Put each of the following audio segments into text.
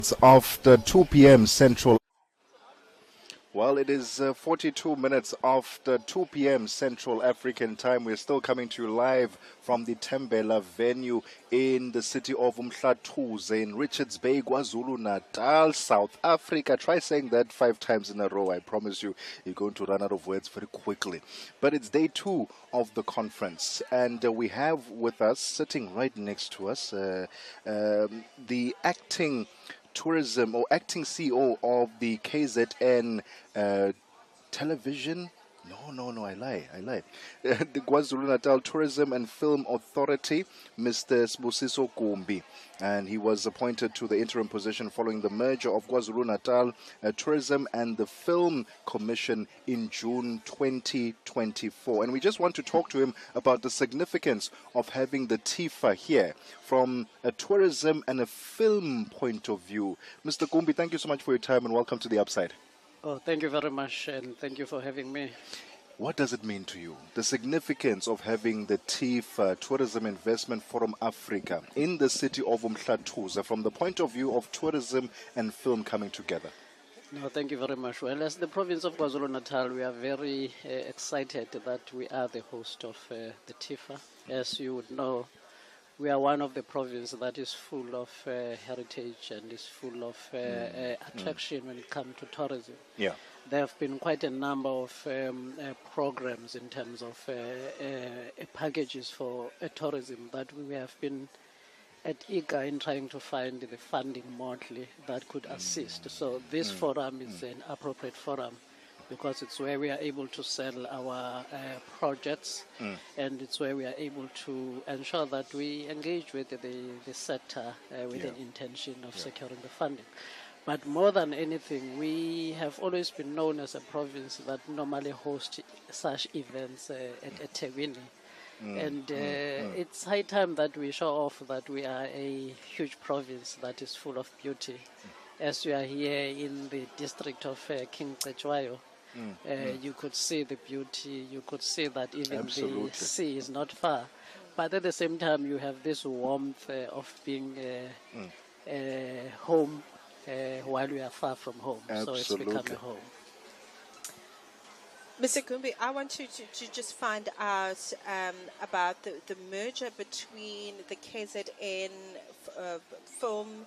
It's after 2 p.m. Central. Well, it is 42 minutes after 2 p.m. Central African time. We're still coming to you live from the Tembela venue in the city of Mhlathuze in Richards Bay, KwaZulu-Natal, South Africa. Try saying that 5 times in a row. I promise you, you're going to run out of words very quickly. But it's day 2 of the conference, and we have with us, sitting right next to us, the acting tourism or acting CEO of the KZN television. No, I lie. The KwaZulu-Natal Tourism and Film Authority, Mr. Sibusiso Gumbi. And he was appointed to the interim position following the merger of KwaZulu-Natal Tourism and the Film Commission in June 2024. And we just want to talk to him about the significance of having the TIFA here from a tourism and a film point of view. Mr. Gumbi, thank you so much for your time and welcome to The Upside. Oh, thank you very much, and thank you for having me. What does it mean to you, the significance of having the TIFA, Tourism Investment Forum Africa, in the city of Mhlathuze from the point of view of tourism and film coming together? No, thank you very much. Well, as the province of KwaZulu-Natal, we are very excited that we are the host of the TIFA. As you would know, we are one of the provinces that is full of heritage and is full of attraction when it comes to tourism. Yeah. There have been quite a number of programs in terms of packages for tourism that we have been eager in trying to find the funding model that could assist. So this forum is an appropriate forum because it's where we are able to sell our projects and it's where we are able to ensure that we engage with the sector with an intention of securing the funding. But more than anything, we have always been known as a province that normally hosts such events at Teguini. It's high time that we show off that we are a huge province that is full of beauty. As we are here in the district of King Cetshwayo, you could see the beauty, you could see that even the sea is not far. But at the same time, you have this warmth of being home while we are far from home. Absolutely. So it's become a home. Mr. Gumbi, I want you to just find out about the merger between the KZN Film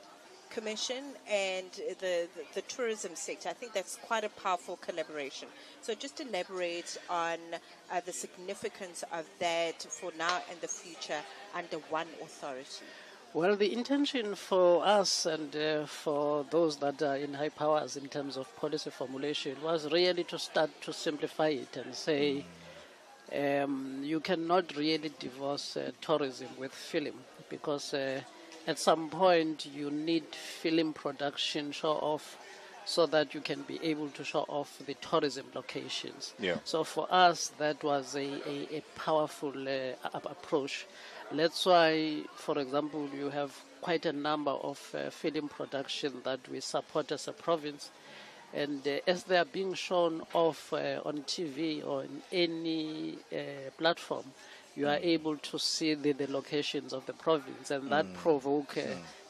Commission and the tourism sector. I think that's quite a powerful collaboration. So just elaborate on the significance of that for now and the future under one authority. Well, the intention for us and for those that are in high powers in terms of policy formulation was really to start to simplify it and say you cannot really divorce tourism with film because at some point you need film production show off so that you can be able to show off the tourism locations. Yeah. So for us, that was a powerful approach. That's why, for example, you have quite a number of film production that we support as a province. And as they are being shown off on TV or in any platform, you are able to see the locations of the province, and that provoke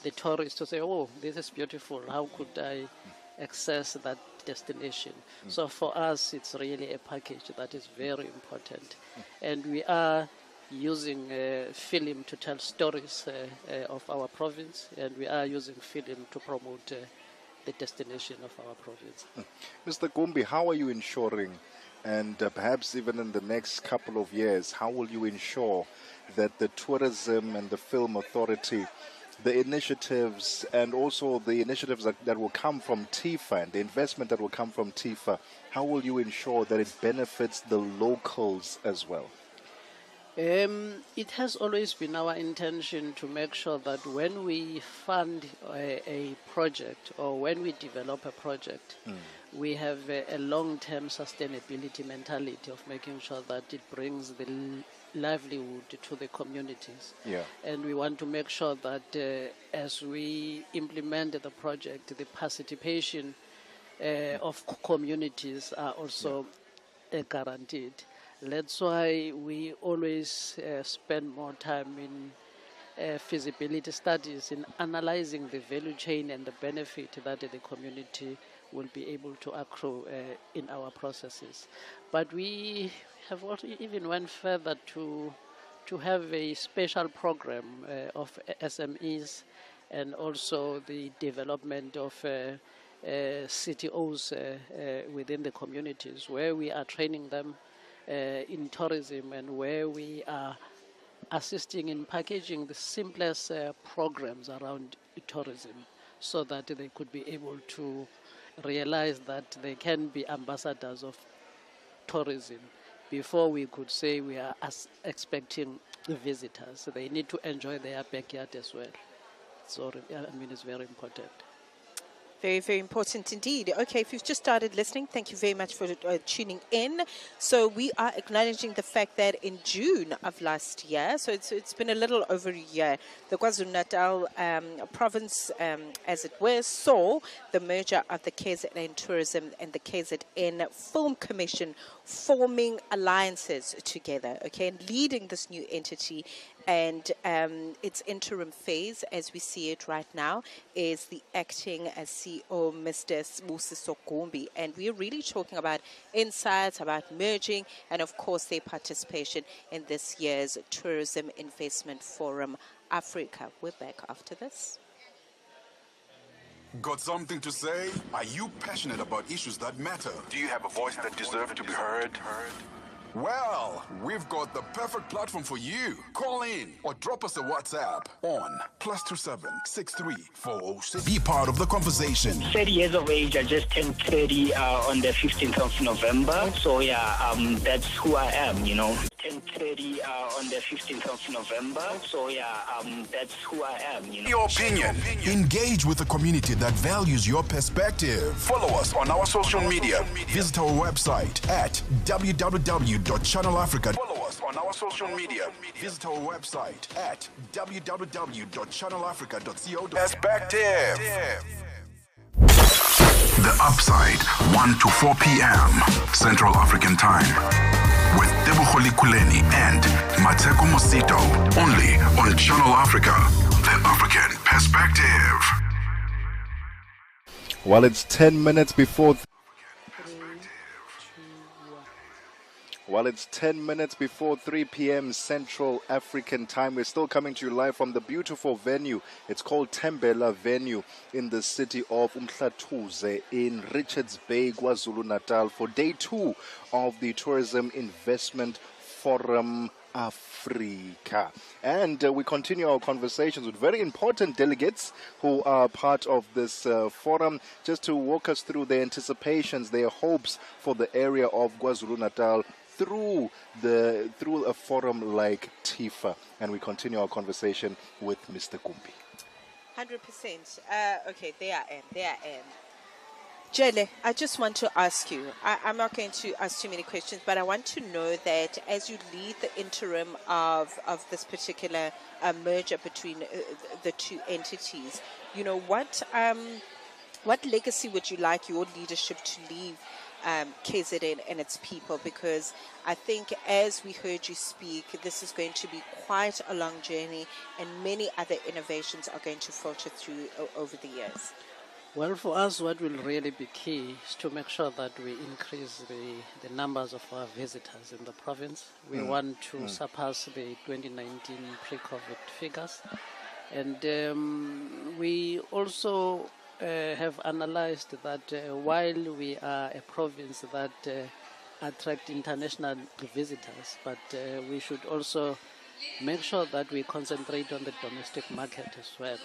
the tourists to say, oh, this is beautiful. How could I access that destination? So for us, it's really a package that is very important. And we are using film to tell stories of our province, and we are using film to promote the destination of our province. Mr. Gumbi, how are you ensuring, and perhaps even in the next couple of years, how will you ensure that the tourism and the film authority, the initiatives and also the initiatives that will come from TIFA and the investment that will come from TIFA, how will you ensure that it benefits the locals as well? It has always been our intention to make sure that when we fund a project or when we develop a project, we have a long-term sustainability mentality of making sure that it brings the livelihood to the communities. Yeah. And we want to make sure that as we implement the project, the participation of communities are also guaranteed. That's why we always spend more time in feasibility studies in analyzing the value chain and the benefit that the community will be able to accrue in our processes. But we have also even went further to have a special program of SMEs and also the development of CTOs within the communities, where we are training them in tourism and where we are assisting in packaging the simplest programs around tourism so that they could be able to realize that they can be ambassadors of tourism before we could say we are expecting visitors. So they need to enjoy their backyard as well. So, I mean, it's very important. Very, very important indeed. Okay, if you've just started listening, thank you very much for tuning in. So we are acknowledging the fact that in June of last year, so it's been a little over a year, the KwaZulu-Natal province, as it were, saw the merger of the KZN Tourism and the KZN Film Commission forming alliances together, okay, and leading this new entity. And its interim phase, as we see it right now, is the acting as CEO, Mr. Sibusiso Gumbi. And we're really talking about insights, about merging, and of course their participation in this year's Tourism Investment Forum Africa. We're back after this. Got something to say? Are you passionate about issues that matter? Do you have a voice that deserves to be heard? Well, we've got the perfect platform for you. Call in or drop us a WhatsApp on +27 63 406. Be part of the conversation. 30 years of age. I just turned 30 on the 15th of November. So yeah, that's who I am, you know. Turned 30 on the 15th of November. So yeah, that's who I am, you know. Your opinion. Engage with the community that values your perspective. Follow us on our social media. Visit our website at www.channelafrica. Follow us on our social media. Visit our website at www.channelafrica.co. Perspective. The Upside, 1 to 4 p.m. Central African Time. With Tebogo Lekhuleni and Mmatsheko Mosito. Only on Channel Africa. The African Perspective. Well, it's 10 minutes before... Well, it's 10 minutes before 3 p.m. Central African Time. We're still coming to you live from the beautiful venue. It's called Tembela Venue in the city of Umhlathuze in Richards Bay, KwaZulu-Natal for day 2 of the Tourism Investment Forum Africa. And we continue our conversations with very important delegates who are part of this forum, just to walk us through their anticipations, their hopes for the area of KwaZulu-Natal through a forum like TIFA. And we continue our conversation with Mr. Gumbi. 100%. Okay, there I am. Jele, I just want to ask you, I'm not going to ask too many questions, but I want to know that as you lead the interim of this particular merger between the two entities, you know, what legacy would you like your leadership to leave KZN and its people? Because I think as we heard you speak, this is going to be quite a long journey and many other innovations are going to filter through over the years. Well, for us, what will really be key is to make sure that we increase the numbers of our visitors in the province. We want to surpass the 2019 pre-COVID figures. And we also have analyzed that while we are a province that attract international visitors, but we should also make sure that we concentrate on the domestic market as well,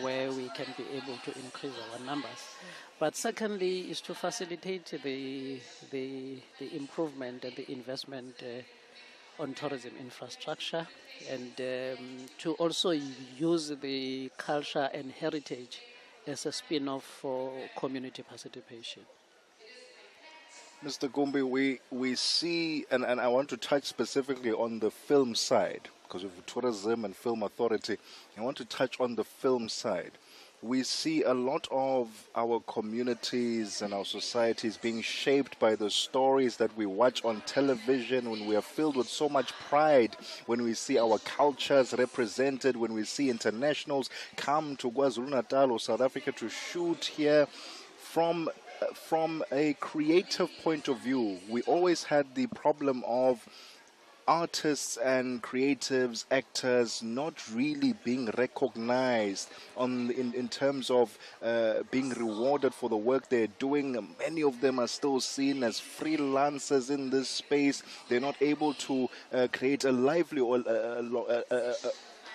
where we can be able to increase our numbers. But secondly is to facilitate the improvement and the investment on tourism infrastructure, and to also use the culture and heritage as a spin-off for community participation. Mr. Gumbi, we see, and I want to touch specifically on the film side, because of Tourism and Film Authority. I want to touch on the film side. we see a lot of our communities and our societies being shaped by the stories that we watch on television, when we are filled with so much pride, when we see our cultures represented, when we see internationals come to KwaZulu-Natal or South Africa to shoot here. From a creative point of view, we always had the problem of artists and creatives, actors not really being recognized in terms of being rewarded for the work they're doing. Many of them are still seen as freelancers in this space. They're not able to create a livelihood,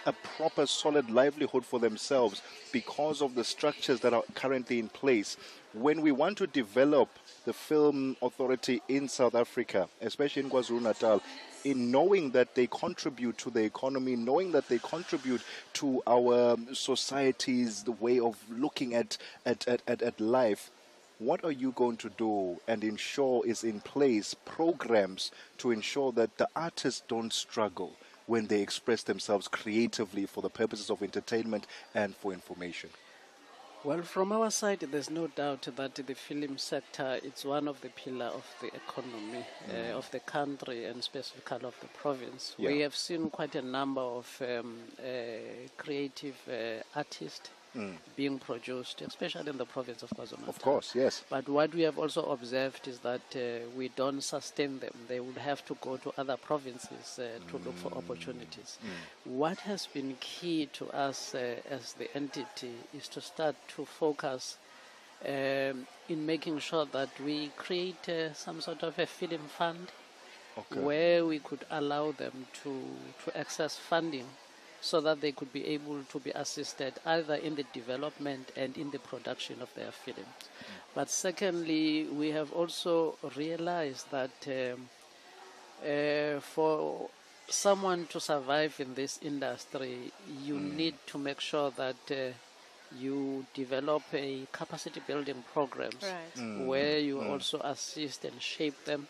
a proper solid livelihood for themselves because of the structures that are currently in place. When we want to develop the film authority in South Africa, especially in KwaZulu-Natal, in knowing that they contribute to the economy, knowing that they contribute to our society's the way of looking at life, what are you going to do and ensure is in place programs to ensure that the artists don't struggle when they express themselves creatively for the purposes of entertainment and for information? Well, from our side, there's no doubt that the film sector is one of the pillars of the economy of the country and specifically of the province. Yeah. We have seen quite a number of creative artists being produced, especially in the province of KwaZulu-Natal. Of course, yes. But what we have also observed is that we don't sustain them. They would have to go to other provinces to look for opportunities. What has been key to us as the entity is to start to focus in making sure that we create some sort of a film fund where we could allow them to access funding so that they could be able to be assisted either in the development and in the production of their films. But secondly, we have also realized that for someone to survive in this industry, you need to make sure that you develop a capacity building programs where you also assist and shape them,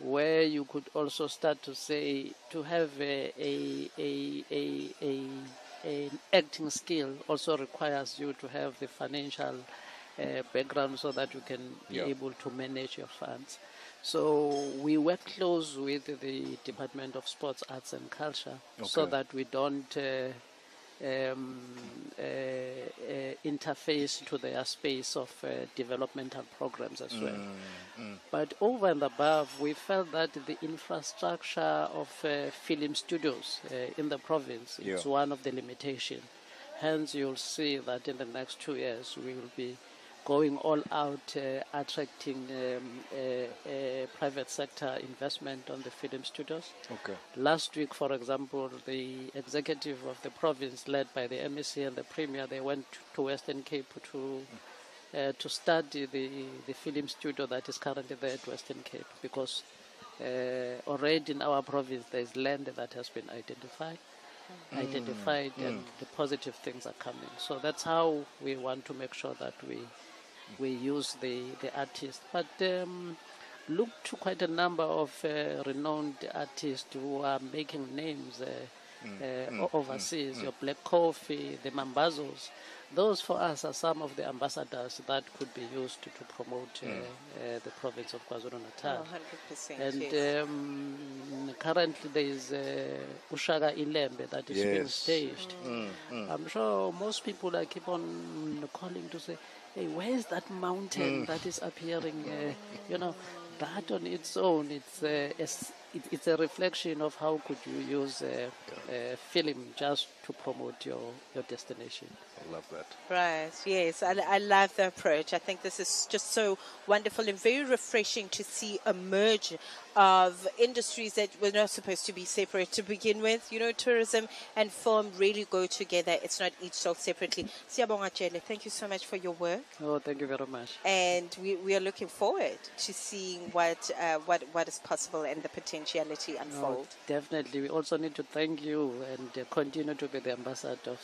where you could also start to say to have an acting skill also requires you to have the financial background so that you can be able to manage your funds. So we work close with the Department of Sports, Arts and Culture so that we don't interface to their space of developmental programs as well. But over and above, we felt that the infrastructure of film studios in the province is one of the limitations. Hence, you'll see that in the next 2 years, we will be going all out, attracting private sector investment on the film studios. Last week, for example, the executive of the province, led by the MEC and the Premier, they went to Western Cape to study the film studio that is currently there at Western Cape, because already in our province there is land that has been identified and the positive things are coming. So that's how we want to make sure that we use the artists, but look to quite a number of renowned artists who are making names overseas. Your Black Coffee, the Mambazos. Those for us are some of the ambassadors that could be used to promote the province of KwaZulu-Natal. 100%. And currently there is Ushaka Ilembe that is being staged. I'm sure most people keep on calling to say, hey, where is that mountain that is appearing? That on its own, it's a reflection of how could you use film just to promote your destination. I love that. Right, yes, I love the approach. I think this is just so wonderful and very refreshing to see a merge of industries that were not supposed to be separate to begin with. Tourism and film really go together. It's not each sold separately. Siyabonga Jele, thank you so much for your work. Oh, thank you very much. And we are looking forward to seeing what is possible and the potentiality unfold. Definitely. We also need to thank you and continue to be the ambassador of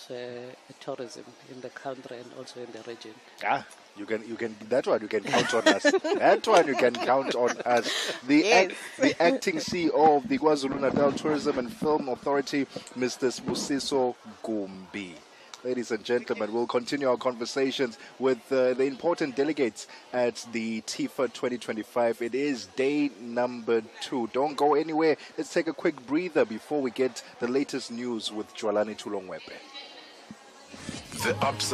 tourism in the country and also in the region. You can that one you can count on us. That one you can count on us. The acting CEO of the KwaZulu-Natal Tourism and Film Authority, Mr. Sibusiso Gumbi. Ladies and gentlemen, we'll continue our conversations with the important delegates at the TIFA 2025. It is day number 2. Don't go anywhere. Let's take a quick breather before we get the latest news with Jwalani Tulongwepe. The upside.